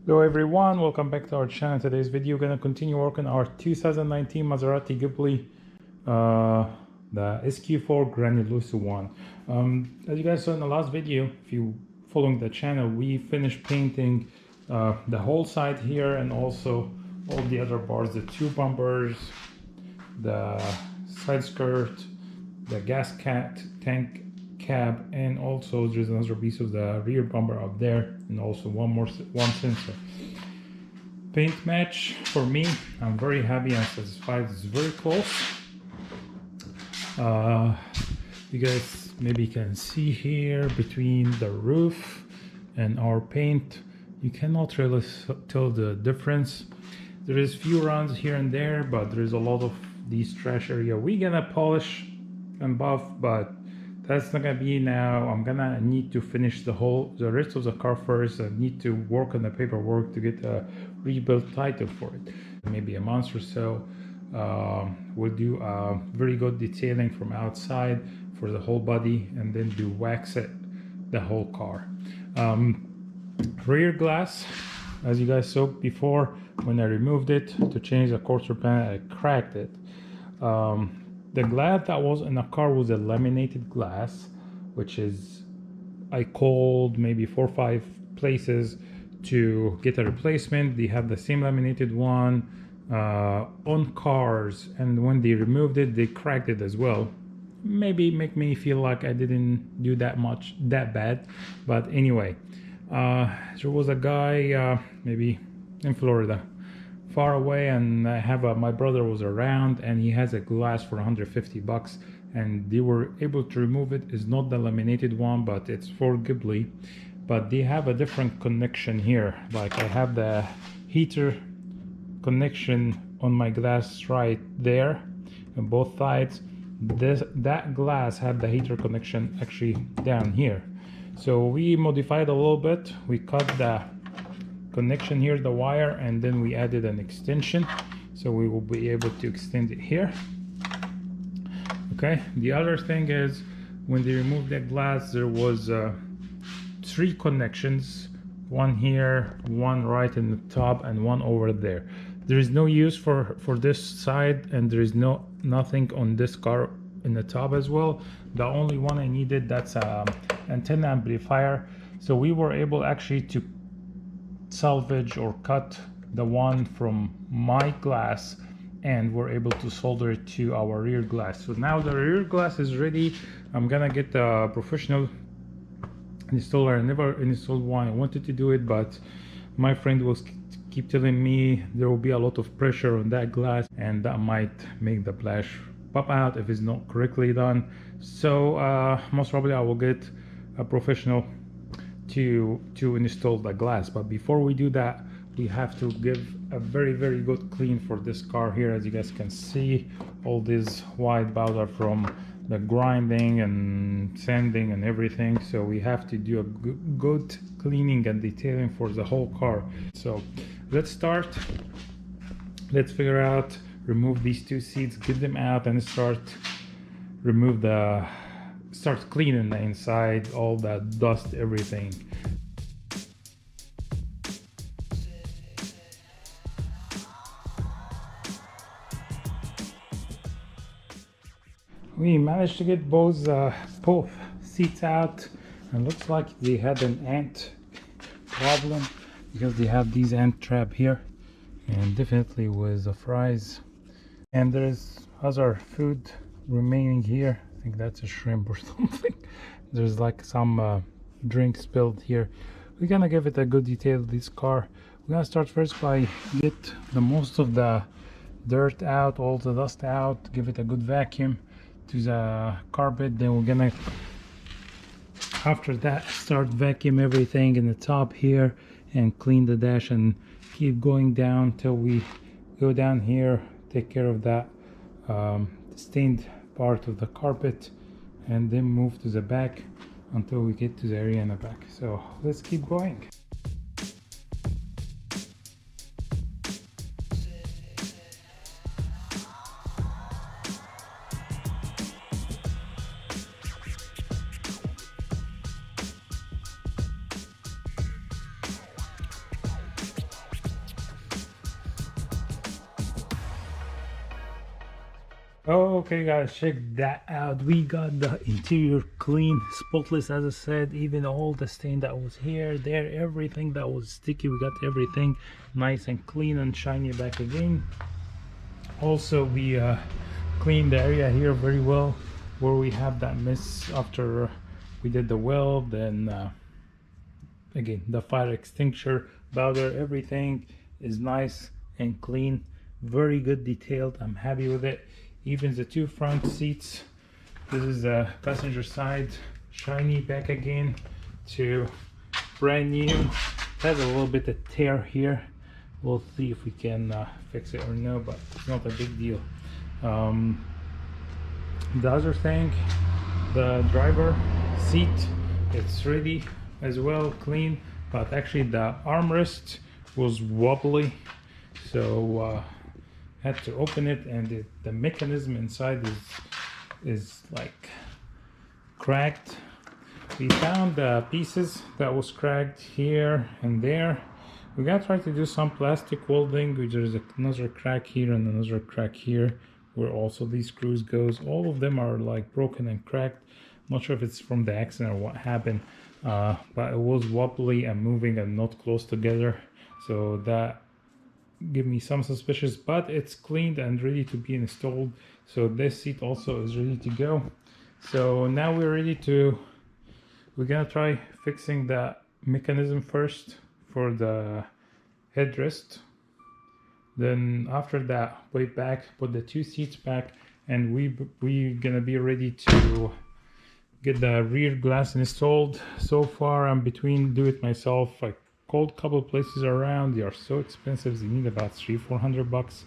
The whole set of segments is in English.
Hello everyone, welcome back to our channel. Today's video, we're gonna continue working our 2019 Maserati Ghibli, the SQ4 Granlusso one. As you guys saw in the last video, if you following the channel, we finished painting the whole side here and also all the other bars, the two bumpers, the side skirt, the gas tank cab, and also there's another piece of the rear bumper up there, and also one sensor. Paint match for me, I'm very happy and satisfied. It's very close. You guys maybe can see here between the roof and our paint, you cannot really tell the difference. There is few runs here and there, but there is a lot of these trash area. We're gonna polish and buff, but that's not gonna be now. I'm gonna need to finish the rest of the car first. I need to work on the paperwork to get a rebuild title for it. Maybe a month or so. We'll do a very good detailing from outside for the whole body, and then do wax it the whole car. Rear glass, as you guys saw before, when I removed it to change the quarter panel, I cracked it. The glass that was in the car was a laminated glass, which is, I called maybe 4 or 5 places to get a replacement. They have the same laminated one on cars, and when they removed it, they cracked it as well. Maybe make me feel like I didn't do that bad, but anyway, there was a guy maybe in Florida, far away, and I have my brother was around, and he has a glass for 150 bucks, and they were able to remove it. It's not the laminated one, but it's for Ghibli, but they have a different connection here. Like I have the heater connection on my glass right there on both sides. That glass had the heater connection actually down here, so we modified a little bit. We cut the connection here, the wire, and then we added an extension, so we will be able to extend it here. Okay, the other thing is, when they removed that glass, there was 3 connections, one here, one right in the top, and one over there. There is no use for this side, and there is nothing on this car in the top as well. The only one I needed, that's a antenna amplifier, so we were able actually to salvage or cut the one from my glass, and we're able to solder it to our rear glass. So now the rear glass is ready. I'm gonna get a professional installer. I never installed one. I wanted to do it, but my friend was keep telling me there will be a lot of pressure on that glass, and that might make the flash pop out if it's not correctly done. So most probably I will get a professional to install the glass. But before we do that, we have to give a very good clean for this car here. As you guys can see, all this white powder from the grinding and sanding and everything, so we have to do a good cleaning and detailing for the whole car. So let's start. Let's figure out, remove these 2 seats, get them out, and start cleaning the inside, all that dust, everything. We managed to get both seats out, and looks like they had an ant problem, because they have these ant trap here, and definitely with the fries. And there's other food remaining here. I think that's a shrimp or something. There's like some drink spilled here. We're gonna give it a good detail, this car. We're gonna start first by get the most of the dirt out, all the dust out, give it a good vacuum to the carpet. Then we're gonna, after that, start vacuum everything in the top here and clean the dash, and keep going down till we go down here, take care of that stained part of the carpet, and then move to the back until we get to the area in the back. So let's keep going. Okay guys, check that out. We got the interior clean, spotless, as I said. Even all the stain that was here, there, everything that was sticky, we got everything nice and clean and shiny back again. Also, we cleaned the area here very well where we have that mess after we did the weld. Then again, the fire extinguisher, powder, everything is nice and clean, very good detailed. I'm happy with it. Even the two front seats, this is the passenger side, shiny back again to brand new. It has a little bit of tear here. We'll see if we can fix it or no, but it's not a big deal. The other thing, the driver seat, it's ready as well, clean, but actually the armrest was wobbly, so had to open it, and the mechanism inside is like cracked. We found pieces that was cracked here and there. We gotta try to do some plastic welding, which there's another crack here and another crack here where also these screws goes. All of them are like broken and cracked. I'm not sure if it's from the accident or what happened, but it was wobbly and moving and not close together, so that give me some suspicious, but it's cleaned and ready to be installed. So this seat also is ready to go. So now we're gonna try fixing the mechanism first for the headrest. Then after that, wait back, put the two seats back, and we gonna be ready to get the rear glass installed. So far I'm between do it myself. I called a couple places around. They are so expensive. They need about $300-400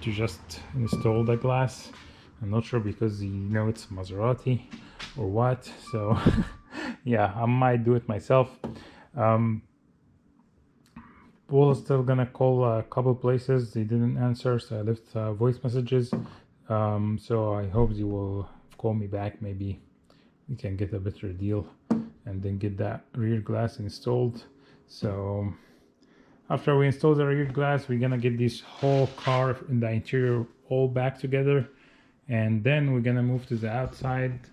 to just install the glass. I'm not sure because it's Maserati or what, so yeah, I might do it myself. We're still gonna call a couple places. They didn't answer, so I left voice messages. So I hope they will call me back. Maybe we can get a better deal and then get that rear glass installed. So after we install the rear glass, we're gonna get this whole car in the interior all back together, and then we're gonna move to the outside,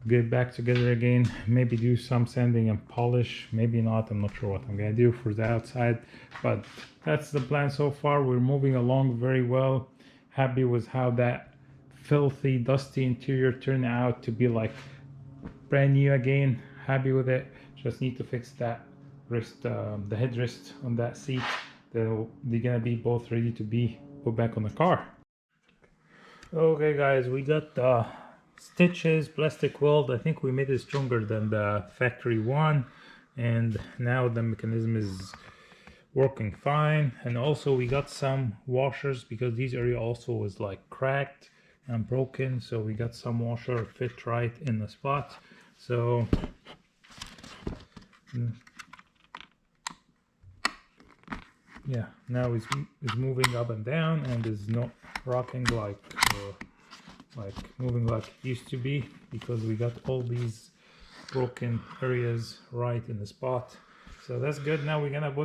get back together again, maybe do some sanding and polish, maybe not. I'm not sure what I'm gonna do for the outside, but that's the plan so far. We're moving along very well. Happy with how that filthy, dusty interior turned out to be like brand new again. Happy with it. Just need to fix that wrist, the headrest on that seat. They're gonna be both ready to be put back on the car. Okay guys, we got the stitches, plastic weld. I think we made it stronger than the factory one, and now the mechanism is working fine. And also we got some washers because this area also was like cracked and broken, so we got some washer fit right in the spot. So yeah, now it's moving up and down and is not rocking like moving like it used to be, because we got all these broken areas right in the spot. So that's good. Now we're gonna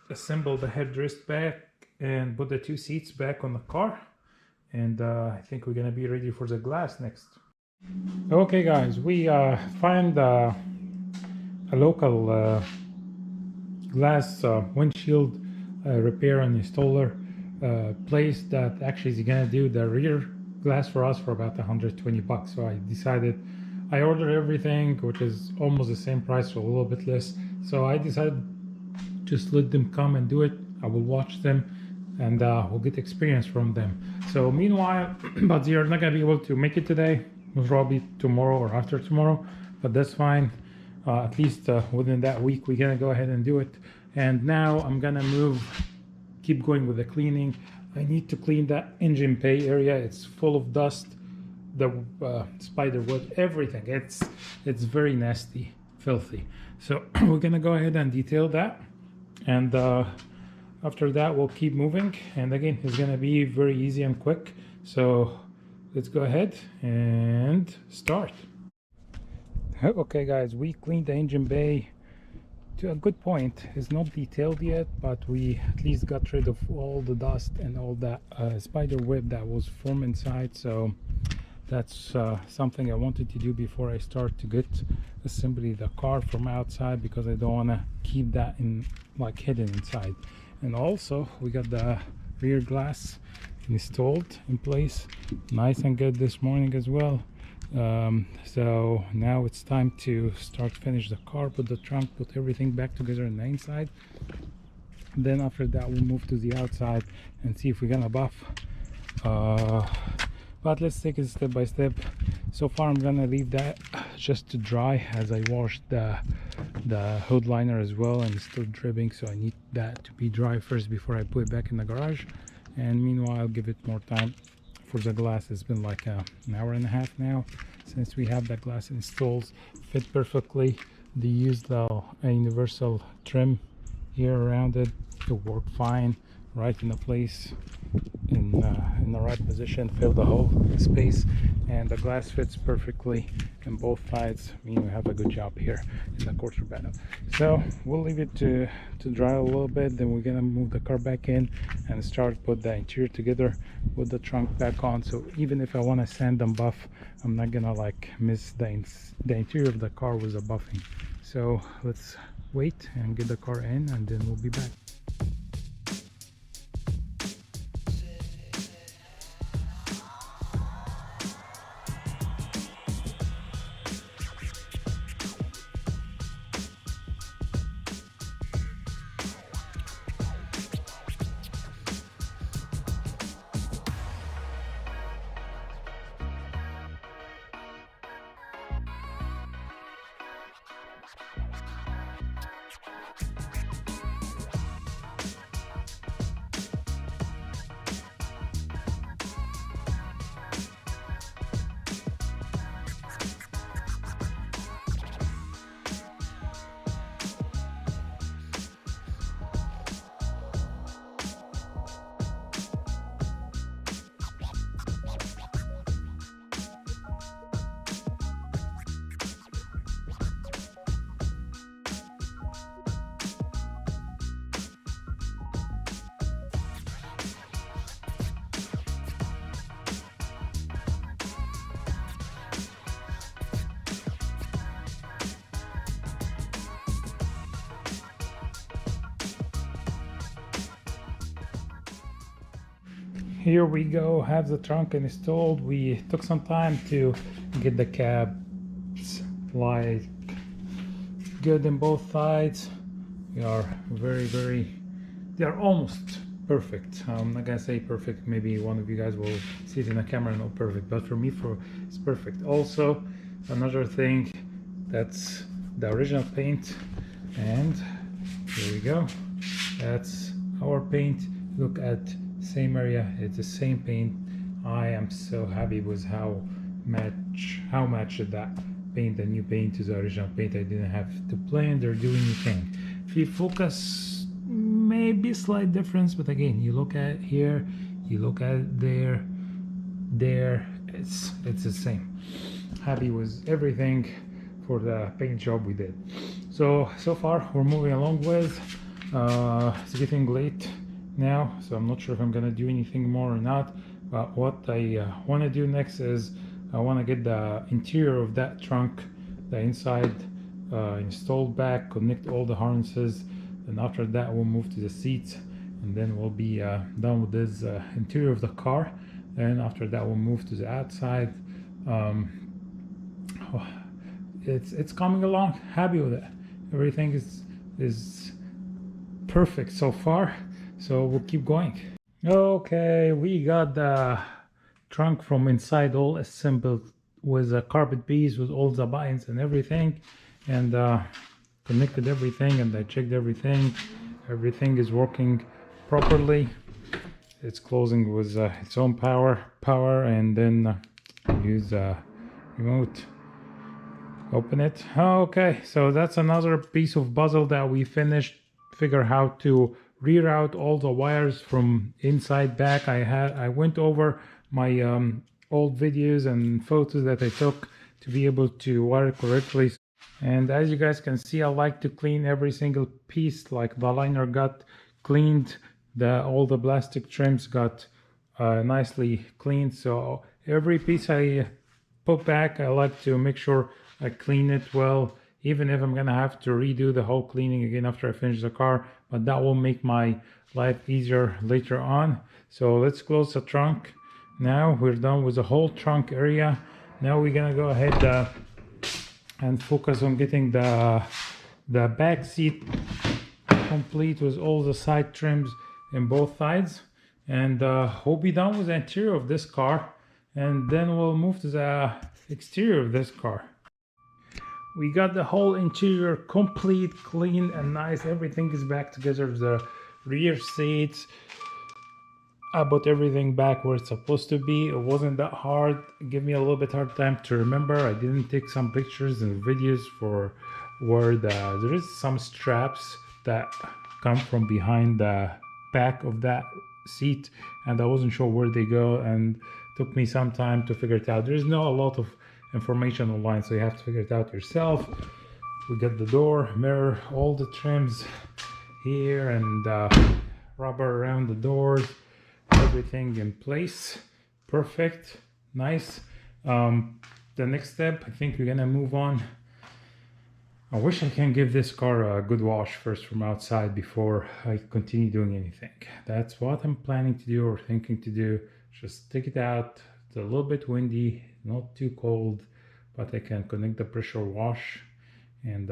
assemble the headrest back and put the two seats back on the car, and I think we're gonna be ready for the glass next. Okay guys, we find a local glass windshield repair and installer place that actually is gonna do the rear glass for us for about $120. So I decided, I ordered everything, which is almost the same price, or a little bit less. So I decided just let them come and do it. I will watch them and we'll get experience from them. So meanwhile, but they are not gonna be able to make it today, probably tomorrow or after tomorrow, but that's fine. At least within that week we're gonna go ahead and do it. And now I'm gonna keep going with the cleaning. I need to clean that engine bay area. It's full of dust, the spider web, everything. It's very nasty, filthy. So we're gonna go ahead and detail that, and after that we'll keep moving. And again, it's gonna be very easy and quick. So let's go ahead and start. Okay guys, we cleaned the engine bay to a good point. It's not detailed yet, but we at least got rid of all the dust and all that spider web that was formed inside. So that's something I wanted to do before I start to get assembly the car from outside, because I don't want to keep that in like hidden inside. And also we got the rear glass installed in place nice and good this morning as well. So now it's time to start finish the car, put the trunk, put everything back together on the inside. Then after that we'll move to the outside and see if we're gonna buff. But let's take it step by step. So far I'm gonna leave that just to dry, as I washed the hood liner as well and it's still dripping, so I need that to be dry first before I put it back in the garage. And meanwhile I'll give it more time for the glass. It's been like an hour and a half now since we have that glass installed. Fit perfectly. They used the universal trim here around it to work fine, right in the place, in the right position, fill the whole space, and the glass fits perfectly in both sides. I mean, we have a good job here in the quarter panel. So we'll leave it to dry a little bit, then we're gonna move the car back in and start put the interior together with the trunk back on. So even if I want to sand and buff, I'm not gonna like miss the interior of the car with the buffing. So let's wait and get the car in and then we'll be back. Here we go, have the trunk installed. We took some time to get the cabs like good in both sides. They are they are almost perfect. I'm not gonna say perfect, maybe one of you guys will see it in the camera, not perfect, but for me it's perfect. Also another thing, that's the original paint, and here we go, that's our paint. Look at same area, it's the same paint. I am so happy with how much that paint, the new paint, to the original paint. I didn't have to blend or do anything. If you focus, maybe slight difference, but again, you look at here, you look at there, it's the same. Happy with everything for the paint job we did. So far we're moving along with. It's getting late now, so I'm not sure if I'm gonna do anything more or not, but what I want to do next is I want to get the interior of that trunk, the inside, installed back, connect all the harnesses, and after that we'll move to the seats, and then we'll be done with this interior of the car. And after that we'll move to the outside. It's coming along, happy with it. Everything is perfect so far, so we'll keep going. Okay, we got the trunk from inside all assembled with a carpet piece with all the buttons and everything, and connected everything, and I checked everything is working properly. It's closing with its own power, and then use a remote, open it. Okay, so that's another piece of puzzle that we finished. Figure how to reroute all the wires from inside back. I went over my old videos and photos that I took to be able to wire correctly. And as you guys can see, I like to clean every single piece. Like the liner got cleaned, all the plastic trims got nicely cleaned. So every piece I put back, I like to make sure I clean it well, even if I'm gonna have to redo the whole cleaning again after I finish the car, but that will make my life easier later on. So let's close the trunk. Now we're done with the whole trunk area. Now we're gonna go ahead and focus on getting the back seat complete with all the side trims in both sides, and we'll be done with the interior of this car, and then we'll move to the exterior of this car. We got the whole interior complete, clean and nice. Everything is back together. The rear seats, I put everything back where it's supposed to be. It wasn't that hard. It gave me a little bit hard time to remember. I didn't take some pictures and videos for where there is some straps that come from behind the back of that seat, and I wasn't sure where they go, and took me some time to figure it out. There's not a lot of information online, so you have to figure it out yourself. We got the door, mirror, all the trims here, and rubber around the doors, everything in place. Perfect, nice. The next step, I think we're gonna move on. I wish I can give this car a good wash first from outside before I continue doing anything. That's what I'm planning to do or thinking to do. Just take it out. It's a little bit windy, not too cold, but I can connect the pressure wash and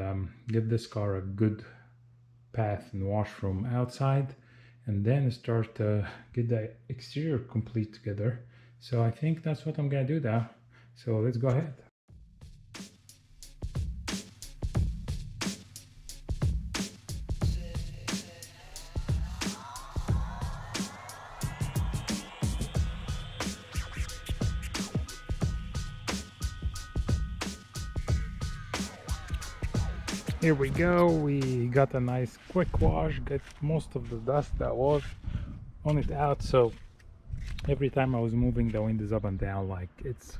give this car a good bath and wash from outside, and then start to get the exterior complete together. So I think that's what I'm gonna do now. So let's go ahead. Here we go. We got a nice quick wash, get most of the dust that was on it out. So every time I was moving the windows up and down, like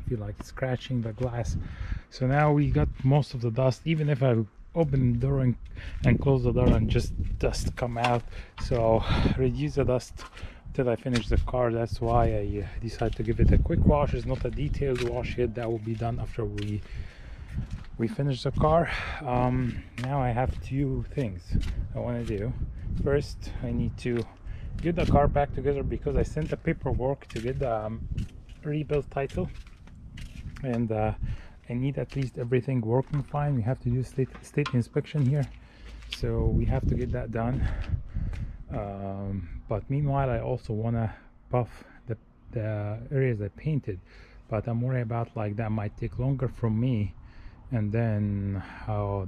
feel like it's scratching the glass. So now we got most of the dust, even if I open the door and close the door and just dust come out. So reduce the dust till I finish the car. That's why I decided to give it a quick wash. It's not a detailed wash yet. That will be done after we finish the car. Now I have two things I want to do. First, I need to get the car back together because I sent the paperwork to get the rebuild title, and I need at least everything working fine. We have to do state inspection here, so we have to get that done. But meanwhile, I also want to buff the areas I painted, but I'm worried about like that might take longer from me, and then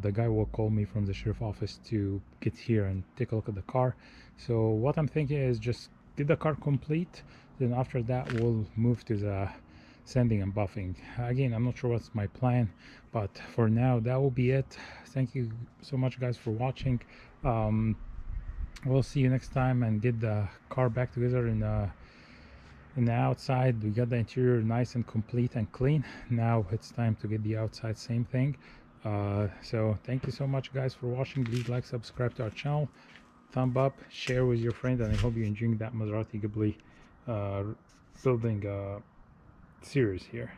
the guy will call me from the sheriff office to get here and take a look at the car. So what I'm thinking is just get the car complete, then after that we'll move to the sanding and buffing. Again, I'm not sure what's my plan, but for now that will be it. Thank you so much guys for watching. We'll see you next time and get the car back together in the outside. We got the interior nice and complete and clean. Now it's time to get the outside, same thing. So thank you so much guys for watching. Please like, subscribe to our channel, thumb up, share with your friends, and I hope you're enjoying that Maserati Ghibli building series here.